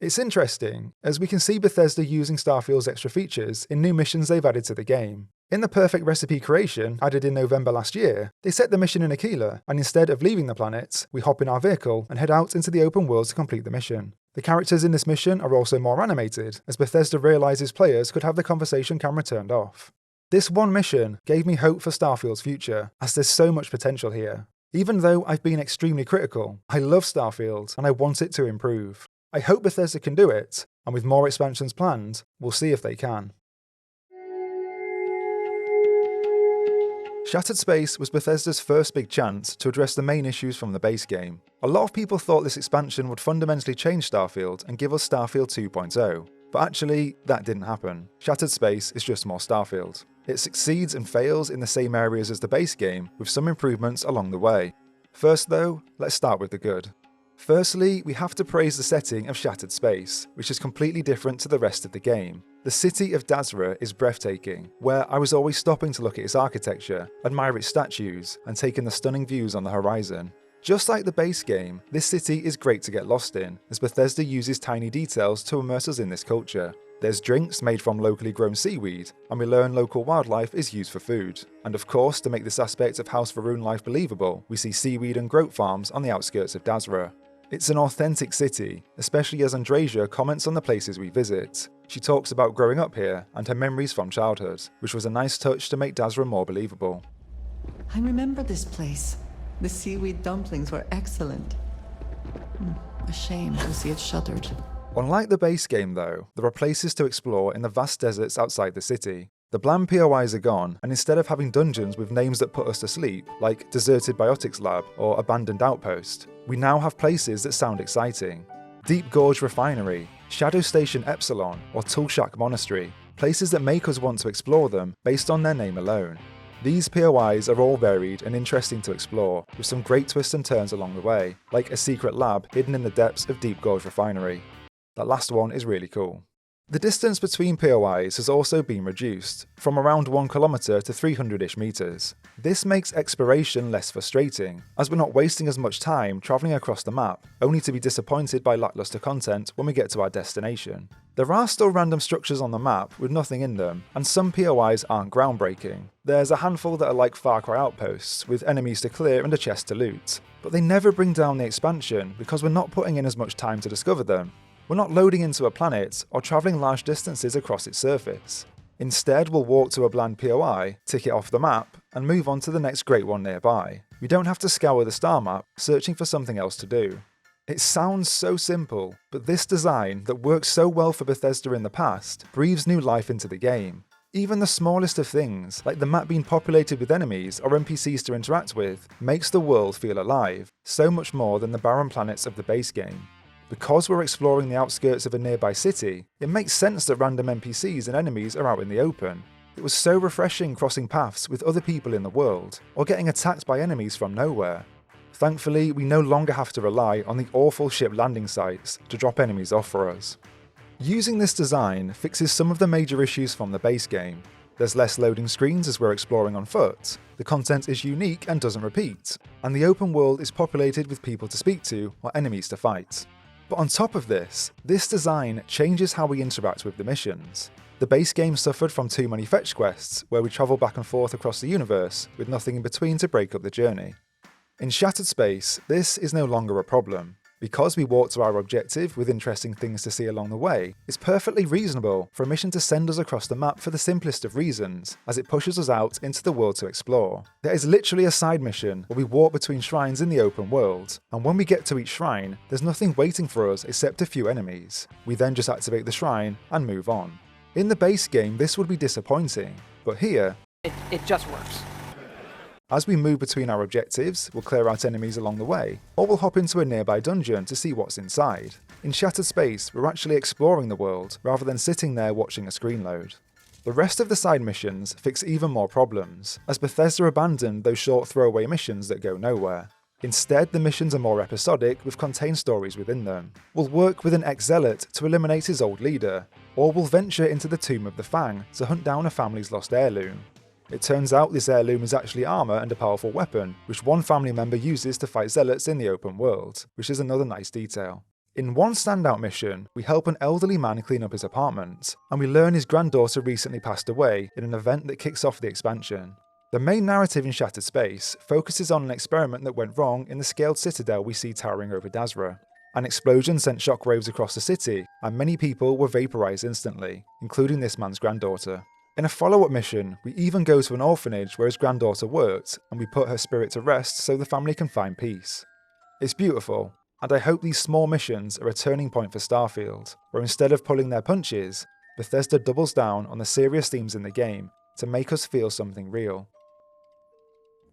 It's interesting, as we can see Bethesda using Starfield's extra features in new missions they've added to the game. In the Perfect Recipe creation, added in November last year, they set the mission in Aquila, and instead of leaving the planet, we hop in our vehicle and head out into the open world to complete the mission. The characters in this mission are also more animated, as Bethesda realises players could have the conversation camera turned off. This one mission gave me hope for Starfield's future, as there's so much potential here. Even though I've been extremely critical, I love Starfield and I want it to improve. I hope Bethesda can do it, and with more expansions planned, we'll see if they can. Shattered Space was Bethesda's first big chance to address the main issues from the base game. A lot of people thought this expansion would fundamentally change Starfield and give us Starfield 2.0, but actually, that didn't happen. Shattered Space is just more Starfield. It succeeds and fails in the same areas as the base game, with some improvements along the way. First though, let's start with the good. Firstly, we have to praise the setting of Shattered Space, which is completely different to the rest of the game. The city of Dazra is breathtaking, where I was always stopping to look at its architecture, admire its statues, and take in the stunning views on the horizon. Just like the base game, this city is great to get lost in, as Bethesda uses tiny details to immerse us in this culture. There's drinks made from locally grown seaweed, and we learn local wildlife is used for food. And of course, to make this aspect of House Va'ruun life believable, we see seaweed and groat farms on the outskirts of Dazra. It's an authentic city, especially as Andreas comments on the places we visit. She talks about growing up here and her memories from childhood, which was a nice touch to make Dazra more believable. I remember this place. The seaweed dumplings were excellent. A shame to see it shuttered. Unlike the base game though, there are places to explore in the vast deserts outside the city. The bland POIs are gone, and instead of having dungeons with names that put us to sleep, like Deserted Biotics Lab or Abandoned Outpost, we now have places that sound exciting. Deep Gorge Refinery, Shadow Station Epsilon, or Toolshack Monastery, places that make us want to explore them based on their name alone. These POIs are all varied and interesting to explore, with some great twists and turns along the way, like a secret lab hidden in the depths of Deep Gorge Refinery. That last one is really cool. The distance between POIs has also been reduced, from around 1 kilometre to 300-ish metres. This makes exploration less frustrating, as we're not wasting as much time travelling across the map, only to be disappointed by lacklustre content when we get to our destination. There are still random structures on the map with nothing in them, and some POIs aren't groundbreaking. There's a handful that are like Far Cry outposts, with enemies to clear and a chest to loot. But they never bring down the expansion because we're not putting in as much time to discover them. We're not loading into a planet or travelling large distances across its surface. Instead, we'll walk to a bland POI, tick it off the map, and move on to the next great one nearby. We don't have to scour the star map, searching for something else to do. It sounds so simple, but this design that worked so well for Bethesda in the past breathes new life into the game. Even the smallest of things, like the map being populated with enemies or NPCs to interact with, makes the world feel alive, so much more than the barren planets of the base game. Because we're exploring the outskirts of a nearby city, it makes sense that random NPCs and enemies are out in the open. It was so refreshing crossing paths with other people in the world, or getting attacked by enemies from nowhere. Thankfully, we no longer have to rely on the awful ship landing sites to drop enemies off for us. Using this design fixes some of the major issues from the base game. There's less loading screens as we're exploring on foot, the content is unique and doesn't repeat, and the open world is populated with people to speak to or enemies to fight. But on top of this design changes how we interact with the missions. The base game suffered from too many fetch quests, where we travel back and forth across the universe, with nothing in between to break up the journey. In Shattered Space, this is no longer a problem. Because we walk to our objective with interesting things to see along the way, it's perfectly reasonable for a mission to send us across the map for the simplest of reasons, as it pushes us out into the world to explore. There is literally a side mission where we walk between shrines in the open world, and when we get to each shrine, there's nothing waiting for us except a few enemies. We then just activate the shrine and move on. In the base game, this would be disappointing, but here, it just works. As we move between our objectives, we'll clear out enemies along the way, or we'll hop into a nearby dungeon to see what's inside. In Shattered Space, we're actually exploring the world, rather than sitting there watching a screen load. The rest of the side missions fix even more problems, as Bethesda abandoned those short throwaway missions that go nowhere. Instead, the missions are more episodic with contained stories within them. We'll work with an ex-zealot to eliminate his old leader, or we'll venture into the Tomb of the Fang to hunt down a family's lost heirloom. It turns out this heirloom is actually armour and a powerful weapon, which one family member uses to fight zealots in the open world, which is another nice detail. In one standout mission, we help an elderly man clean up his apartment, and we learn his granddaughter recently passed away in an event that kicks off the expansion. The main narrative in Shattered Space focuses on an experiment that went wrong in the scaled citadel we see towering over Dazra. An explosion sent shockwaves across the city, and many people were vaporised instantly, including this man's granddaughter. In a follow-up mission, we even go to an orphanage where his granddaughter worked, and we put her spirit to rest so the family can find peace. It's beautiful, and I hope these small missions are a turning point for Starfield, where instead of pulling their punches, Bethesda doubles down on the serious themes in the game to make us feel something real.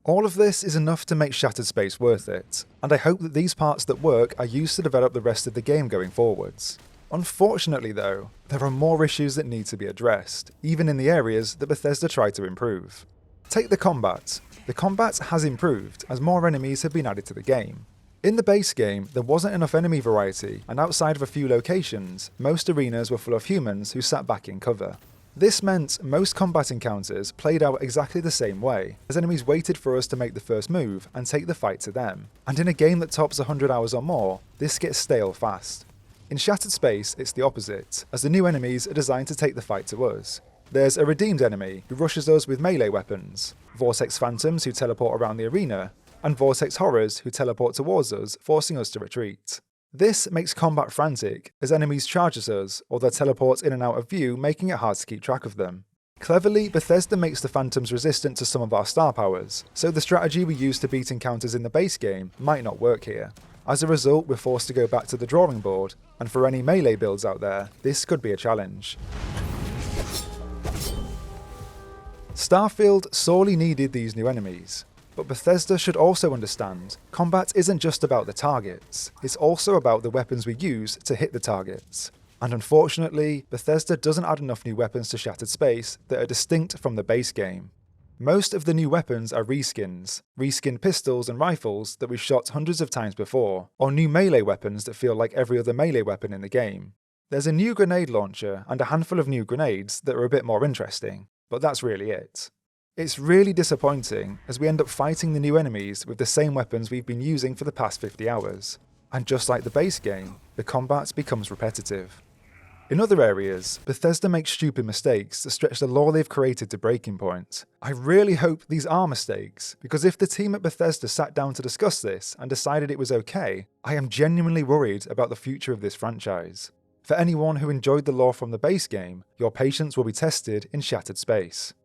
All of this is enough to make Shattered Space worth it, and I hope that these parts that work are used to develop the rest of the game going forwards. Unfortunately though, there are more issues that need to be addressed, even in the areas that Bethesda tried to improve. Take the combat. The combat has improved as more enemies have been added to the game. In the base game, there wasn't enough enemy variety, and outside of a few locations, most arenas were full of humans who sat back in cover. This meant most combat encounters played out exactly the same way, as enemies waited for us to make the first move and take the fight to them. And in a game that tops 100 hours or more, this gets stale fast. In Shattered Space, it's the opposite, as the new enemies are designed to take the fight to us. There's a redeemed enemy who rushes us with melee weapons, Vortex Phantoms who teleport around the arena, and Vortex Horrors who teleport towards us, forcing us to retreat. This makes combat frantic, as enemies charge at us, or they teleport in and out of view, making it hard to keep track of them. Cleverly, Bethesda makes the Phantoms resistant to some of our star powers, so the strategy we use to beat encounters in the base game might not work here. As a result, we're forced to go back to the drawing board, and for any melee builds out there, this could be a challenge. Starfield sorely needed these new enemies. But Bethesda should also understand, combat isn't just about the targets, it's also about the weapons we use to hit the targets. And unfortunately, Bethesda doesn't add enough new weapons to Shattered Space that are distinct from the base game. Most of the new weapons are reskinned pistols and rifles that we've shot hundreds of times before, or new melee weapons that feel like every other melee weapon in the game. There's a new grenade launcher and a handful of new grenades that are a bit more interesting, but that's really it. It's really disappointing, as we end up fighting the new enemies with the same weapons we've been using for the past 50 hours. And just like the base game, the combat becomes repetitive. In other areas, Bethesda makes stupid mistakes that stretch the lore they've created to breaking point. I really hope these are mistakes, because if the team at Bethesda sat down to discuss this and decided it was okay, I am genuinely worried about the future of this franchise. For anyone who enjoyed the lore from the base game, your patience will be tested in Shattered Space.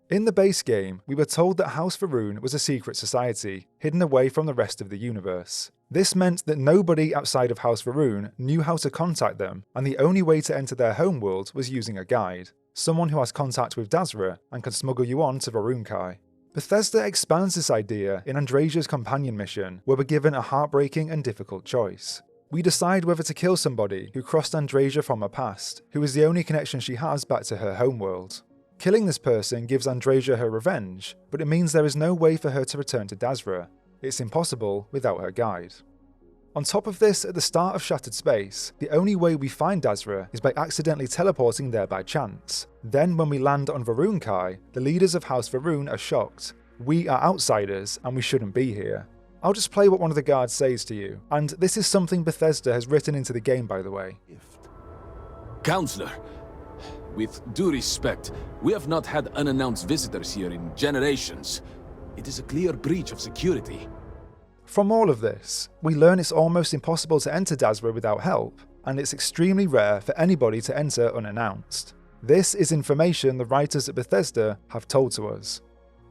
In the base game, we were told that House Va'ruun was a secret society, hidden away from the rest of the universe. This meant that nobody outside of House Va'ruun knew how to contact them, and the only way to enter their homeworld was using a guide, someone who has contact with Dazra and can smuggle you on to Va'ruun. Bethesda expands this idea in Andreas' companion mission, where we're given a heartbreaking and difficult choice. We decide whether to kill somebody who crossed Andreas from her past, who is the only connection she has back to her homeworld. Killing this person gives Andreas her revenge, but it means there is no way for her to return to Dazra. It's impossible without her guide. On top of this, at the start of Shattered Space, the only way we find Dazra is by accidentally teleporting there by chance. Then when we land on Va'ruun, the leaders of House Va'ruun are shocked. We are outsiders and we shouldn't be here. I'll just play what one of the guards says to you, and this is something Bethesda has written into the game, by the way. Counselor, with due respect, we have not had unannounced visitors here in generations. It is a clear breach of security. From all of this, we learn it's almost impossible to enter Dazra without help, and it's extremely rare for anybody to enter unannounced. This is information the writers at Bethesda have told to us.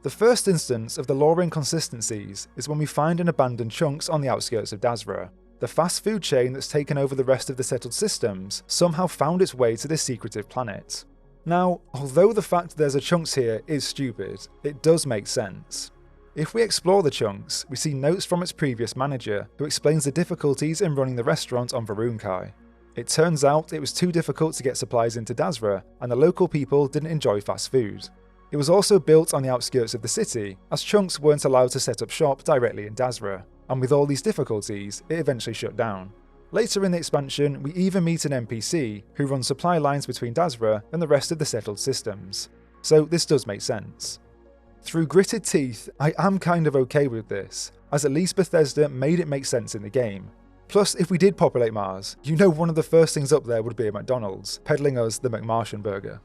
The first instance of the lore inconsistencies is when we find an abandoned chunks on the outskirts of Dazra. The fast food chain that's taken over the rest of the settled systems somehow found its way to this secretive planet. Now, although the fact there's a chunks here is stupid, it does make sense. If we explore the chunks, we see notes from its previous manager who explains the difficulties in running the restaurant on Va'ruun. It turns out it was too difficult to get supplies into Dazra, and the local people didn't enjoy fast food. It was also built on the outskirts of the city, as chunks weren't allowed to set up shop directly in Dazra. And with all these difficulties, it eventually shut down. Later in the expansion, we even meet an NPC who runs supply lines between Dazra and the rest of the settled systems. So this does make sense. Through gritted teeth, I am kind of okay with this, as at least Bethesda made it make sense in the game. Plus, if we did populate Mars, you know one of the first things up there would be a McDonald's, peddling us the McMartian burger.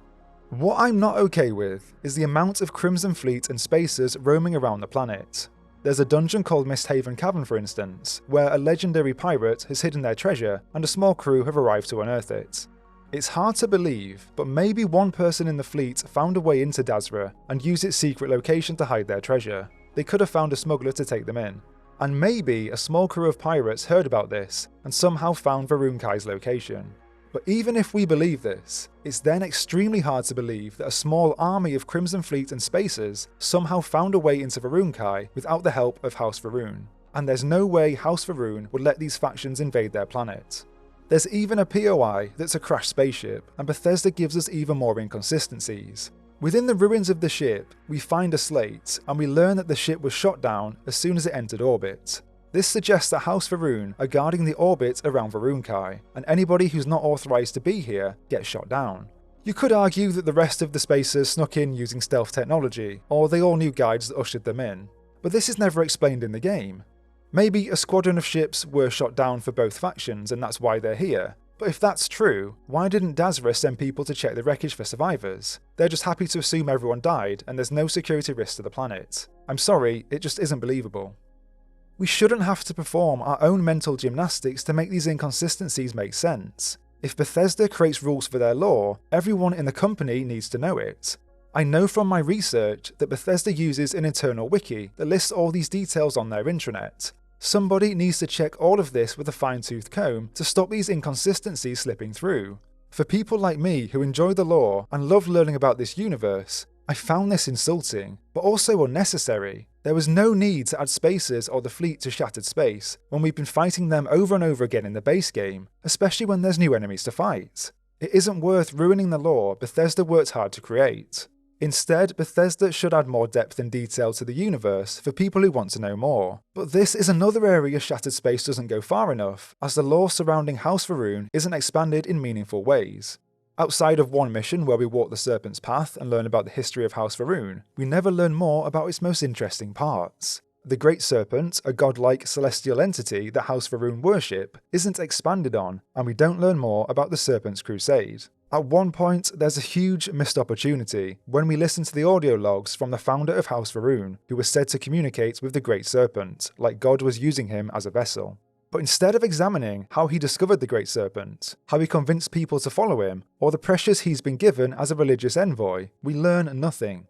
What I'm not okay with is the amount of Crimson Fleet and spacers roaming around the planet. There's a dungeon called Misthaven Cavern, for instance, where a legendary pirate has hidden their treasure and a small crew have arrived to unearth it. It's hard to believe, but maybe one person in the fleet found a way into Dazra and used its secret location to hide their treasure. They could have found a smuggler to take them in. And maybe a small crew of pirates heard about this and somehow found Va'ruun's location. But even if we believe this, it's then extremely hard to believe that a small army of Crimson Fleet and spacers somehow found a way into Va'ruun without the help of House Va'ruun. And there's no way House Va'ruun would let these factions invade their planet. There's even a POI that's a crashed spaceship, and Bethesda gives us even more inconsistencies. Within the ruins of the ship, we find a slate, and we learn that the ship was shot down as soon as it entered orbit. This suggests that House Va'ruun are guarding the orbit around Va'ruunkai, and anybody who's not authorized to be here gets shot down. You could argue that the rest of the spacers snuck in using stealth technology, or they all knew guides that ushered them in, but this is never explained in the game. Maybe a squadron of ships were shot down for both factions and that's why they're here. But if that's true, why didn't Dazra send people to check the wreckage for survivors? They're just happy to assume everyone died and there's no security risk to the planet. I'm sorry, it just isn't believable. We shouldn't have to perform our own mental gymnastics to make these inconsistencies make sense. If Bethesda creates rules for their lore, everyone in the company needs to know it. I know from my research that Bethesda uses an internal wiki that lists all these details on their intranet. Somebody needs to check all of this with a fine-tooth comb to stop these inconsistencies slipping through. For people like me who enjoy the lore and love learning about this universe, I found this insulting, but also unnecessary. There was no need to add spacers or the fleet to Shattered Space when we've been fighting them over and over again in the base game, especially when there's new enemies to fight. It isn't worth ruining the lore Bethesda worked hard to create. Instead, Bethesda should add more depth and detail to the universe for people who want to know more. But this is another area Shattered Space doesn't go far enough, as the lore surrounding House Va'ruun isn't expanded in meaningful ways. Outside of one mission where we walk the Serpent's Path and learn about the history of House Va'ruun, we never learn more about its most interesting parts. The Great Serpent, a godlike celestial entity that House Va'ruun worship, isn't expanded on, and we don't learn more about the Serpent's Crusade. At one point, there's a huge missed opportunity when we listen to the audio logs from the founder of House Va'ruun, who was said to communicate with the Great Serpent, like God was using him as a vessel. But instead of examining how he discovered the Great Serpent, how he convinced people to follow him, or the pressures he's been given as a religious envoy, we learn nothing.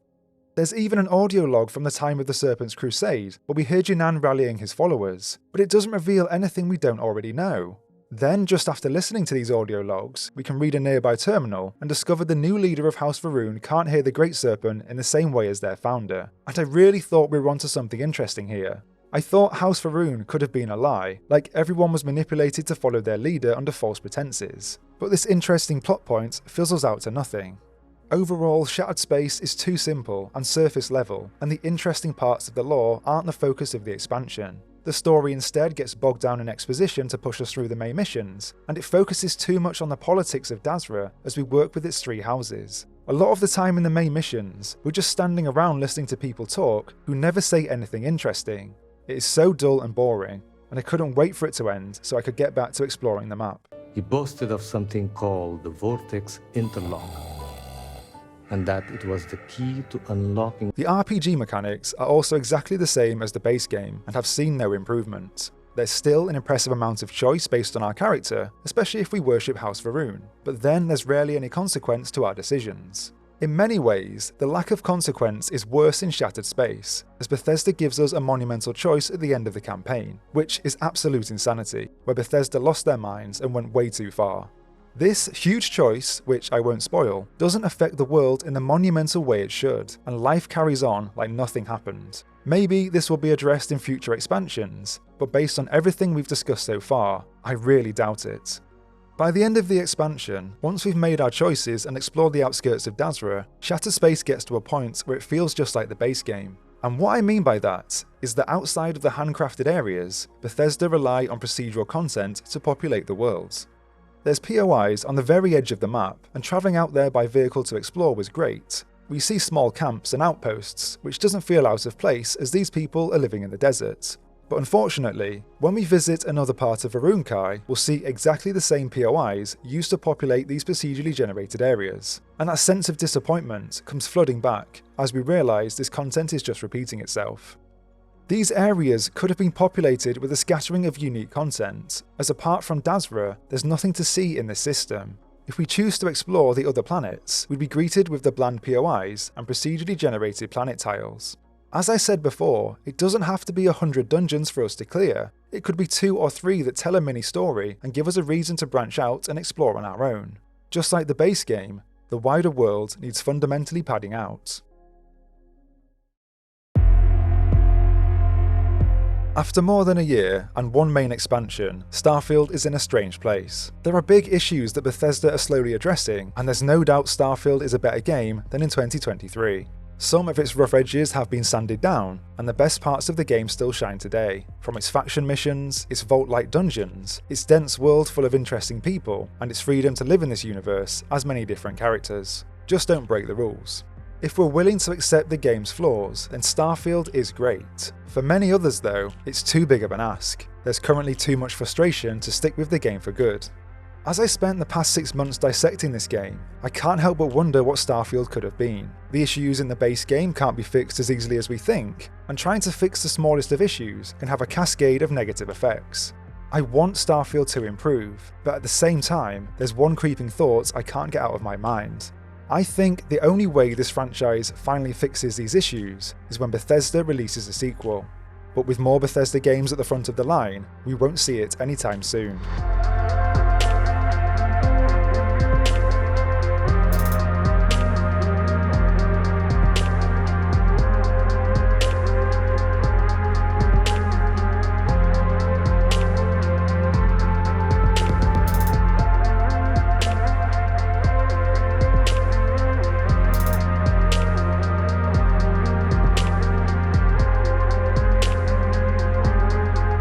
There's even an audio log from the time of the Serpent's Crusade, where we hear Jinan rallying his followers, but it doesn't reveal anything we don't already know. Then, just after listening to these audio logs, we can read a nearby terminal and discover the new leader of House Va'ruun can't hear the Great Serpent in the same way as their founder. And I really thought we were onto something interesting here. I thought House Va'ruun could have been a lie, like everyone was manipulated to follow their leader under false pretenses. But this interesting plot point fizzles out to nothing. Overall, Shattered Space is too simple and surface level, and the interesting parts of the lore aren't the focus of the expansion. The story instead gets bogged down in exposition to push us through the main missions, and it focuses too much on the politics of Dazra as we work with its three houses. A lot of the time in the main missions, we're just standing around listening to people talk who never say anything interesting. It is so dull and boring, and I couldn't wait for it to end so I could get back to exploring the map. He boasted of something called the Vortex Interlock, and that it was the key to unlocking. The RPG mechanics are also exactly the same as the base game and have seen no improvement. There's still an impressive amount of choice based on our character, especially if we worship House Va'ruun, but then there's rarely any consequence to our decisions. In many ways, the lack of consequence is worse in Shattered Space, as Bethesda gives us a monumental choice at the end of the campaign, which is absolute insanity, where Bethesda lost their minds and went way too far. This huge choice, which I won't spoil, doesn't affect the world in the monumental way it should, and life carries on like nothing happened. Maybe this will be addressed in future expansions, but based on everything we've discussed so far, I really doubt it. By the end of the expansion, once we've made our choices and explored the outskirts of Dazra, Shattered Space gets to a point where it feels just like the base game. And what I mean by that is that outside of the handcrafted areas, Bethesda rely on procedural content to populate the world. There's POIs on the very edge of the map, and travelling out there by vehicle to explore was great. We see small camps and outposts, which doesn't feel out of place as these people are living in the desert. But unfortunately, when we visit another part of Va'ruunkai, we'll see exactly the same POIs used to populate these procedurally generated areas. And that sense of disappointment comes flooding back, as we realise this content is just repeating itself. These areas could have been populated with a scattering of unique content, as apart from Dazra, there's nothing to see in this system. If we choose to explore the other planets, we'd be greeted with the bland POIs and procedurally generated planet tiles. As I said before, it doesn't have to be 100 dungeons for us to clear. It could be 2 or 3 that tell a mini story and give us a reason to branch out and explore on our own. Just like the base game, the wider world needs fundamentally padding out. After more than a year and one main expansion, Starfield is in a strange place. There are big issues that Bethesda are slowly addressing, and there's no doubt Starfield is a better game than in 2023. Some of its rough edges have been sanded down, and the best parts of the game still shine today, from its faction missions, its vault-like dungeons, its dense world full of interesting people, and its freedom to live in this universe as many different characters. Just don't break the rules. If we're willing to accept the game's flaws, then Starfield is great. For many others though, it's too big of an ask. There's currently too much frustration to stick with the game for good. As I spent the past 6 months dissecting this game, I can't help but wonder what Starfield could have been. The issues in the base game can't be fixed as easily as we think, and trying to fix the smallest of issues can have a cascade of negative effects. I want Starfield to improve, but at the same time, there's one creeping thought I can't get out of my mind. I think the only way this franchise finally fixes these issues is when Bethesda releases a sequel. But with more Bethesda games at the front of the line, we won't see it anytime soon.